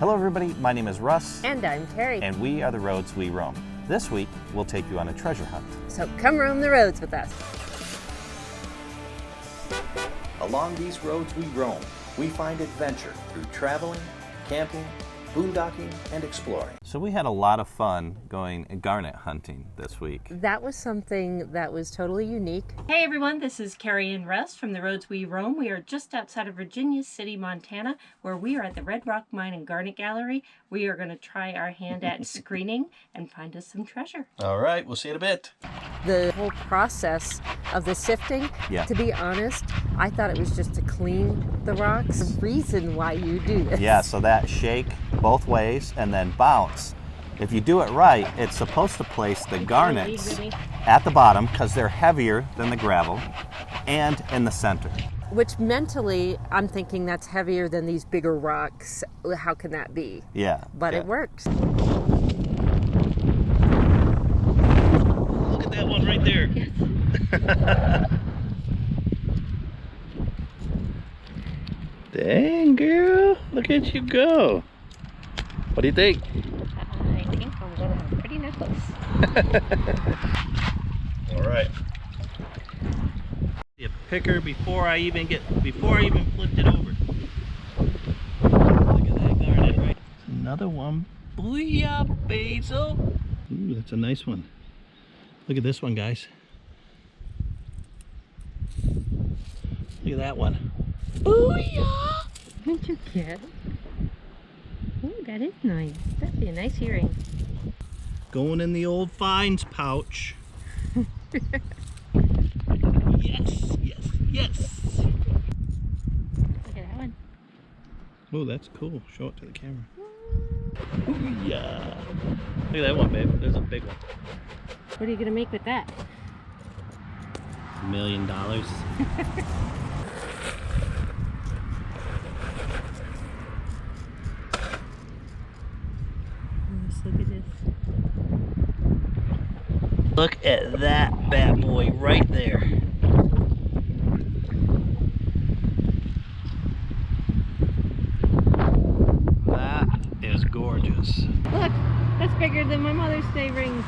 Hello everybody, my name is Russ. And I'm Terry. And we are the Roads We Roam. This week, we'll take you on a treasure hunt. So come roam the roads with us. Along these roads we roam, we find adventure through traveling, camping, boondocking, and exploring. So we had a lot of fun going garnet hunting this week. That was something that was totally unique. Hey everyone, this is Carrie and Russ from the Roads We Roam. We are just outside of Virginia City, Montana, where we are at the Red Rock Mine and Garnet Gallery. We are going to try our hand at screening and find us some treasure. All right, we'll see you in a bit. The whole process of the sifting, to be honest, I thought it was just to clean the rocks. The reason why you do this. Yeah, so that shake both ways and then bounce. If you do it right, it's supposed to place the garnets at the bottom because they're heavier than the gravel and in the center. Which mentally, I'm thinking that's heavier than these bigger rocks. How can that be? Yeah. But it works. Look at that one right there. Yes. Dang, girl. Look at you go. What do you think? I think I'm going to have a pretty necklace. All right. A picker before I even flipped it over. Look at that garnet, right? Another one. Booyah, Basil. Ooh, that's a nice one. Look at this one, guys. Look at that one. Booyah! Didn't you get it? Ooh, that is nice. That'd be a nice earring. Going in the old finds pouch. Yes, yes, yes. Look at that one. Oh, that's cool. Show it to the camera. Ooh, yeah. Look at that one, babe. There's a big one. What are you going to make with that? $1 million. Look at this. Look at that bad boy right there. That is gorgeous. Look, that's bigger than my Mother's Day ring.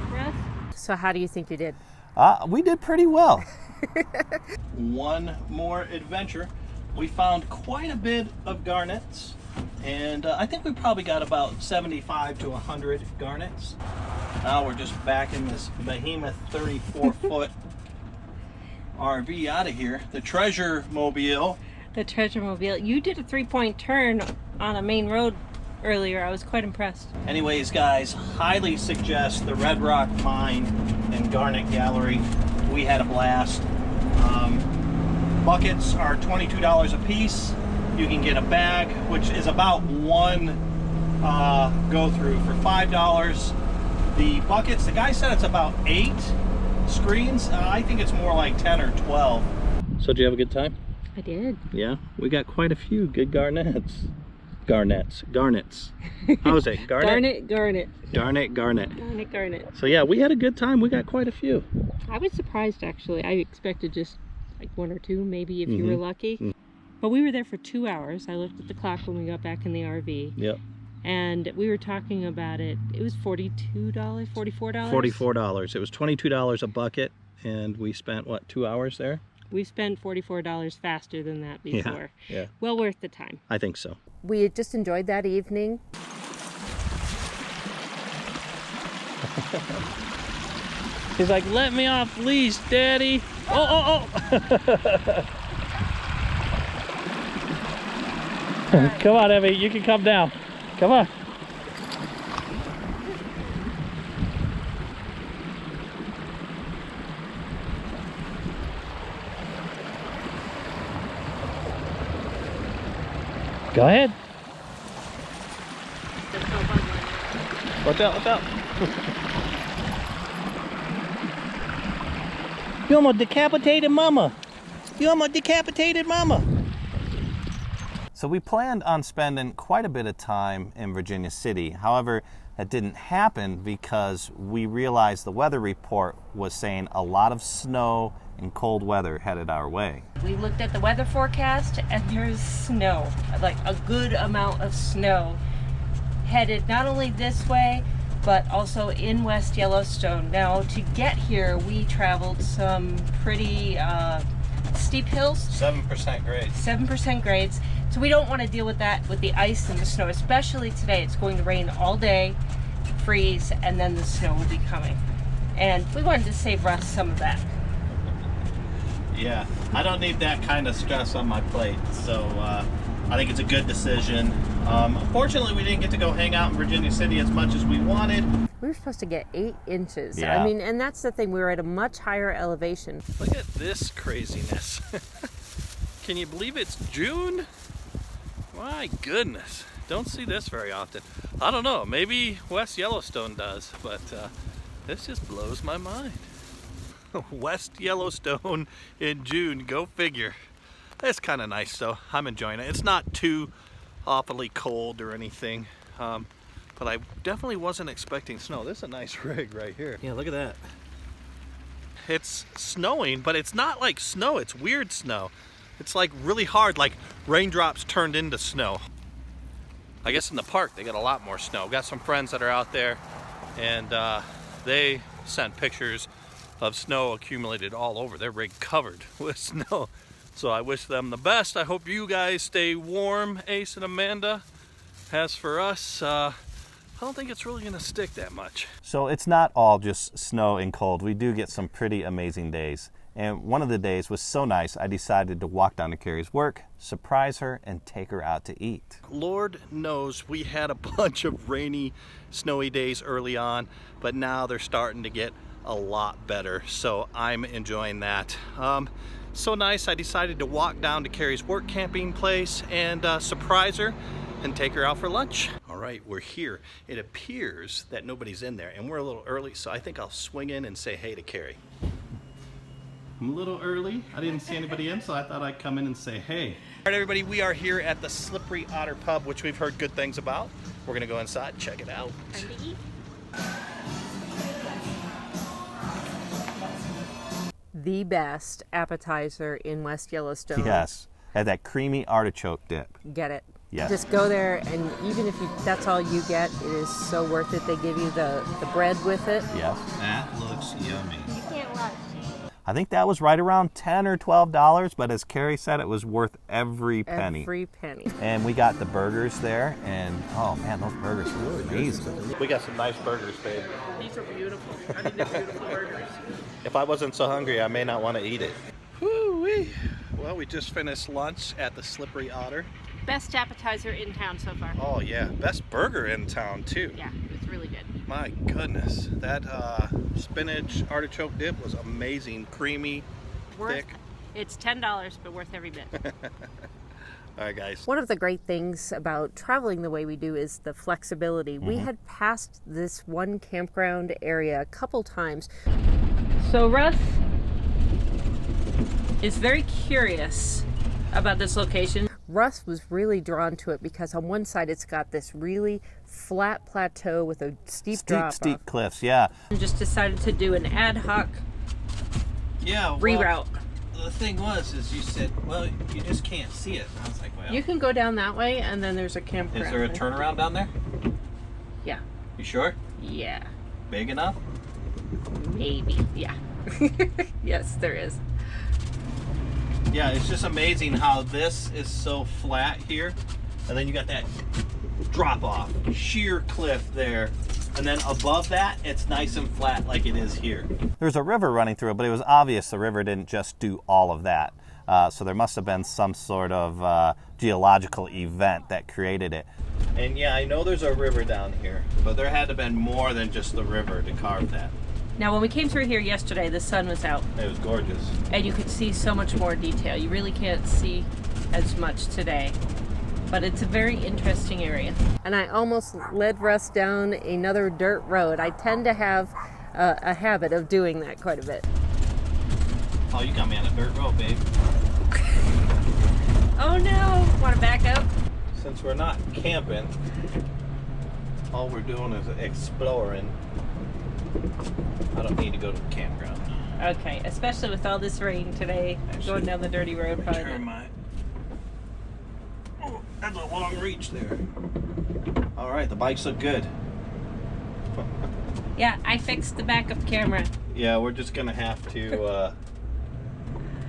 Russ? So how do you think you did? We did pretty well. One more adventure. We found quite a bit of garnets. And I think we probably got about 75 to 100 garnets. Now we're just backing this behemoth 34-foot RV out of here. The treasure mobile. The treasure mobile. You did a 3-point turn on a main road earlier. I was quite impressed. Anyways, guys, highly suggest the Red Rock Mine and Garnet Gallery. We had a blast. Buckets are $22 a piece. You can get a bag, which is about one go through for $5. The buckets, the guy said it's about 8 screens. I think it's more like 10 or 12. So did you have a good time? I did. Yeah, we got quite a few good garnets. Garnets. How was it? Garnet? Garnet. Garnet. So yeah, we had a good time. We got quite a few. I was surprised actually. I expected just like 1 or 2 maybe if you were lucky. But we were there for 2 hours. I looked at the clock when we got back in the RV. Yep. And we were talking about it. It was $42, $44? $44. It was $22 a bucket, and we spent, what, 2 hours there? We spent $44 faster than that before. Yeah. Well worth the time. I think so. We just enjoyed that evening. He's like, let me off leash, Daddy. Oh. Come on, Evie, you can come down. Come on. Go ahead. Watch out. You almost decapitated Mama. So we planned on spending quite a bit of time in Virginia City. However, that didn't happen because we realized the weather report was saying a lot of snow and cold weather headed our way. We looked at the weather forecast and there's snow, like a good amount of snow headed not only this way, but also in West Yellowstone. Now, to get here, we traveled some pretty steep hills. 7% grades. 7% grades. So we don't want to deal with that with the ice and the snow, especially today. It's going to rain all day, freeze, and then the snow will be coming. And we wanted to save Russ some of that. Yeah, I don't need that kind of stress on my plate, so I think it's a good decision. Unfortunately, we didn't get to go hang out in Virginia City as much as we wanted. We were supposed to get 8 inches. Yeah. I mean, and that's the thing, we were at a much higher elevation. Look at this craziness. Can you believe it's June? My goodness, don't see this very often. I don't know, maybe West Yellowstone does, but this just blows my mind. West Yellowstone in June, go figure. It's kind of nice though, I'm enjoying it. It's not too awfully cold or anything, but I definitely wasn't expecting snow. This is a nice rig right here. Yeah, look at that. It's snowing, but it's not like snow, it's weird snow. It's like really hard, like raindrops turned into snow. I guess in the park they got a lot more snow. Got some friends that are out there, and they sent pictures of snow accumulated all over. Their rig covered with snow. So I wish them the best. I hope you guys stay warm, Ace and Amanda. As for us, I don't think it's really gonna stick that much. So it's not all just snow and cold. We do get some pretty amazing days. And one of the days was so nice, I decided to walk down to Carrie's work, surprise her, and take her out to eat. Lord knows we had a bunch of rainy, snowy days early on, but now they're starting to get a lot better, so I'm enjoying that. So nice, I decided to walk down to Carrie's work camping place and surprise her and take her out for lunch. All right, we're here. It appears that nobody's in there, and we're a little early, so I think I'll swing in and say hey to Carrie. I'm a little early. I didn't see anybody in, so I thought I'd come in and say hey. All right, everybody, we are here at the Slippery Otter Pub, which we've heard good things about. We're gonna go inside and check it out. Time to eat. The best appetizer in West Yellowstone. Yes, had that creamy artichoke dip. Get it. Yes. Just go there, and even if that's all you get, it is so worth it. They give you the bread with it. Yes. That looks yummy. You can't watch. I think that was right around $10 or $12, but as Carrie said, it was worth every penny. Every penny. And we got the burgers there, and oh man, those burgers were amazing. We got some nice burgers, babe. These are beautiful. I think they're beautiful burgers. If I wasn't so hungry, I may not want to eat it. Woo-wee. Well, we just finished lunch at the Slippery Otter. Best appetizer in town so far. Oh yeah, best burger in town too. Yeah, it's really good. My goodness, that spinach artichoke dip was amazing, creamy, thick. It's $10, but worth every bit. All right, guys. One of the great things about traveling the way we do is the flexibility. We had passed this one campground area a couple times. So Russ is very curious about this location. Russ was really drawn to it because on one side it's got this really flat plateau with a steep drop Steep cliffs, yeah. And just decided to do an ad hoc reroute. The thing was, is you said, well, you just can't see it. And I was like, well. You can go down that way, and then there's a campground. Is there a turnaround down there? Yeah. You sure? Yeah. Big enough? Maybe. Yeah. Yes, there is. Yeah, it's just amazing how this is so flat here, and then you got that drop off, sheer cliff there, and then above that, it's nice and flat like it is here. There's a river running through it, but it was obvious the river didn't just do all of that. So there must have been some sort of geological event that created it. And yeah, I know there's a river down here, but there had to have been more than just the river to carve that. Now, when we came through here yesterday, the sun was out. It was gorgeous. And you could see so much more detail. You really can't see as much today. But it's a very interesting area. And I almost led Russ down another dirt road. I tend to have a habit of doing that quite a bit. Oh, you got me on a dirt road, babe. Oh no! Want to back up? Since we're not camping, all we're doing is exploring. I don't need to go to the campground. Okay, especially with all this rain today, going down the dirty road. Turn my... Oh, that's a long reach there. All right, the bikes look good. Yeah, I fixed the backup camera. Yeah, we're just gonna have to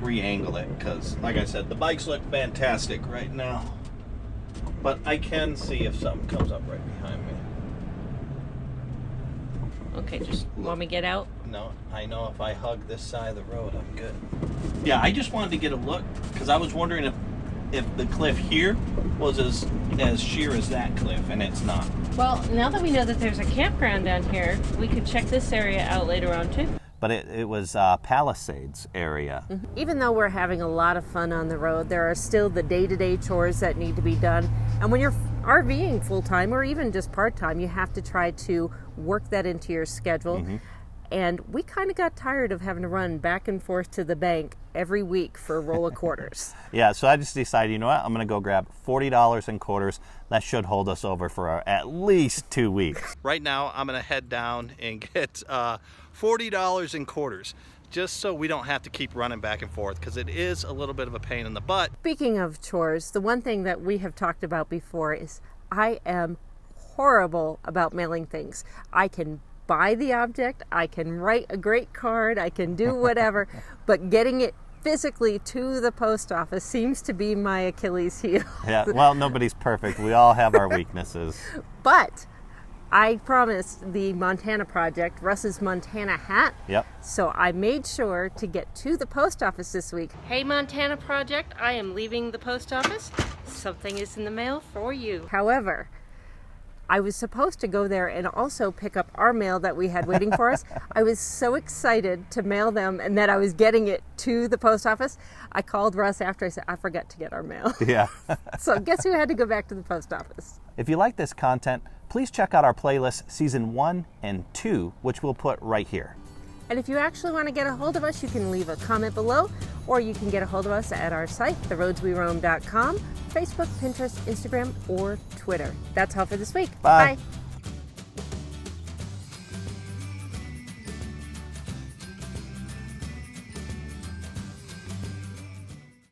re-angle it because, like I said, the bikes look fantastic right now. But I can see if something comes up right behind me. Okay, just want me to get out? No, I know if I hug this side of the road, I'm good. Yeah, I just wanted to get a look because I was wondering if the cliff here was as sheer as that cliff, and it's not. Well, now that we know that there's a campground down here, we could check this area out later on too. But it was Palisades area. Even though we're having a lot of fun on the road, there are still the day-to-day chores that need to be done. And when you're RVing full-time or even just part-time, you have to try to work that into your schedule. And we kind of got tired of having to run back and forth to the bank every week for a roll of quarters. Yeah, so I just decided, you know what, I'm going to go grab $40 in quarters. That should hold us over for at least 2 weeks. Right now, I'm going to head down and get $40 in quarters, just so we don't have to keep running back and forth, because it is a little bit of a pain in the butt. Speaking of chores, the one thing that we have talked about before is I am horrible about mailing things. I can buy the object, I can write a great card, I can do whatever, but getting it physically to the post office seems to be my Achilles heel. Yeah, well, nobody's perfect. We all have our weaknesses. But I promised the Montana project Russ's Montana hat. Yep. So I made sure to get to the post office this week. Hey Montana project, I am leaving the post office. Something is in the mail for you. However, I was supposed to go there and also pick up our mail that we had waiting for us. I was so excited to mail them and that I was getting it to the post office. I called Russ after. I said, I forgot to get our mail. Yeah. So guess who had to go back to the post office? If you like this content, please check out our playlist Season 1 and 2, which we'll put right here. And if you actually want to get a hold of us, you can leave a comment below, or you can get a hold of us at our site, theroadsweroam.com, Facebook, Pinterest, Instagram, or Twitter. That's all for this week. Bye. Bye.